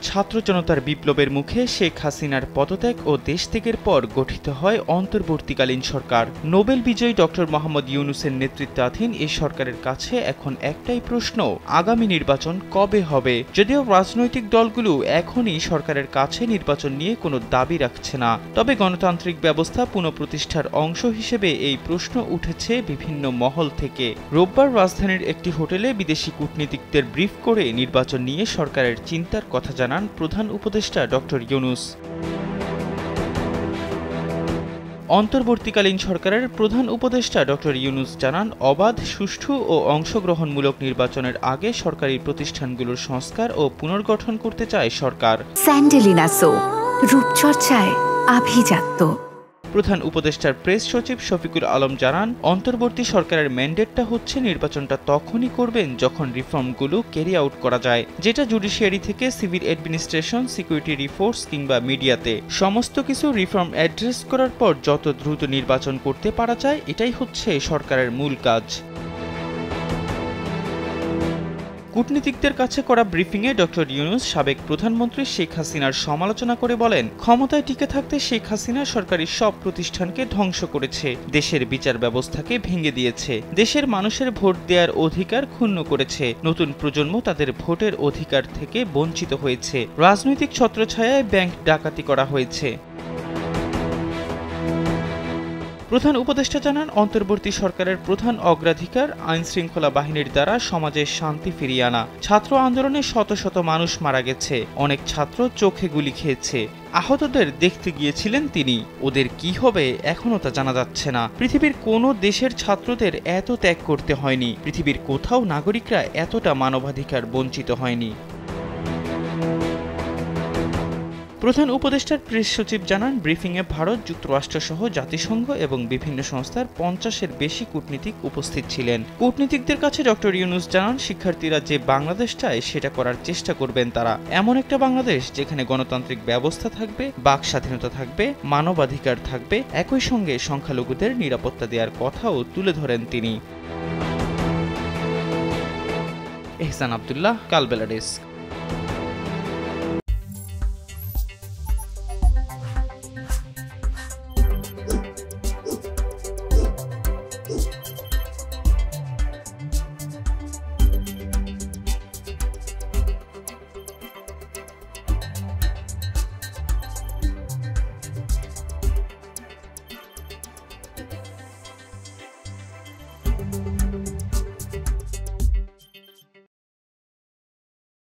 ছাত্র জনতার বিপ্লবের মুখে শেখ হাসিনার পদত্যাগ ও দেশত্যাগের পর গঠিত হয় অন্তর্বর্তীকালীন সরকার। নোবেল বিজয়ী ডক্টর মোহাম্মদ ইউনূসের নেতৃত্বাধীন এই সরকারের কাছে এখন একটাই প্রশ্ন, আগামী নির্বাচন কবে হবে? যদিও রাজনৈতিক দলগুলো এখনই সরকারের কাছে নির্বাচন নিয়ে কোনো দাবি রাখছে না, তবে গণতান্ত্রিক ব্যবস্থা পুনঃপ্রতিষ্ঠার অংশ হিসেবে এই প্রশ্ন উঠেছে বিভিন্ন মহল থেকে। রোববার রাজধানীর একটি হোটেলে বিদেশি কূটনীতিকদের ব্রিফ করে নির্বাচন নিয়ে সরকারের চিন্তার কথা জানান প্রধান উপদেষ্টা ডক্টর ইউনূস। অন্তর্বর্তীকালীন সরকারের প্রধান উপদেষ্টা ডক্টর ইউনূস জানান, অবাধ, সুষ্ঠু ও অংশগ্রহণমূলক নির্বাচনের আগে সরকারি প্রতিষ্ঠানগুলোর সংস্কার ও পুনর্গঠন করতে চায় সরকার। স্যান্ডেলিনা সো, রূপচর্চায় আভিজাত্য। প্রধান উপদেষ্টার প্রেস সচিব শফিকুল আলম জানান, অন্তর্বর্তী সরকারের ম্যান্ডেটটা হচ্ছে নির্বাচনটা তখনই করবেন যখন রিফর্মগুলো ক্যারি আউট করা যায়, যেটা জুডিশিয়ারি থেকে সিভিল অ্যাডমিনিস্ট্রেশন, সিকিউরিটি রিফোর্স কিংবা মিডিয়াতে সমস্ত কিছু রিফর্ম অ্যাড্রেস করার পর যত দ্রুত নির্বাচন করতে পারা যায়, এটাই হচ্ছে সরকারের মূল কাজ। কূটনীতিকদের কাছে করা ব্রিফিংয়ে ডক্টর ইউনূস সাবেক প্রধানমন্ত্রী শেখ হাসিনার সমালোচনা করে বলেন, ক্ষমতায় টিকে থাকতে শেখ হাসিনা সরকারি সব প্রতিষ্ঠানকে ধ্বংস করেছে, দেশের বিচার ব্যবস্থাকে ভেঙে দিয়েছে, দেশের মানুষের ভোট দেওয়ার অধিকার ক্ষুণ্ণ করেছে, নতুন প্রজন্ম তাদের ভোটের অধিকার থেকে বঞ্চিত হয়েছে, রাজনৈতিক ছত্রছায়ায় ব্যাংক ডাকাতি করা হয়েছে। প্রধান উপদেষ্টা জানান, অন্তর্বর্তী সরকারের প্রধান অগ্রাধিকার আইনশৃঙ্খলা বাহিনীর দ্বারা সমাজে শান্তি ফিরিয়ে আনা। ছাত্র আন্দোলনে শত শত মানুষ মারা গেছে, অনেক ছাত্র চোখে গুলি খেয়েছে, আহতদের দেখতে গিয়েছিলেন তিনি। ওদের কি হবে এখনও তা জানা যাচ্ছে না। পৃথিবীর কোনো দেশের ছাত্রদের এত ত্যাগ করতে হয়নি, পৃথিবীর কোথাও নাগরিকরা এতটা মানবাধিকার বঞ্চিত হয়নি। প্রধান উপদেষ্টার প্রেস সচিব জানান, ব্রিফিংয়ে ভারত, যুক্তরাষ্ট্রসহ জাতিসংঘ এবং বিভিন্ন সংস্থার 50-এর বেশি কূটনীতিক উপস্থিত ছিলেন। কূটনীতিকদের কাছে ডক্টর ইউনূস জানান, শিক্ষার্থীরা যে বাংলাদেশ চায় সেটা করার চেষ্টা করবেন তারা। এমন একটা বাংলাদেশ যেখানে গণতান্ত্রিক ব্যবস্থা থাকবে, বাক স্বাধীনতা থাকবে, মানবাধিকার থাকবে, একই সঙ্গে সংখ্যালঘুদের নিরাপত্তা দেওয়ার কথাও তুলে ধরেন তিনি। এহসান আব্দুল্লাহ, কালবেলা ডেস্ক।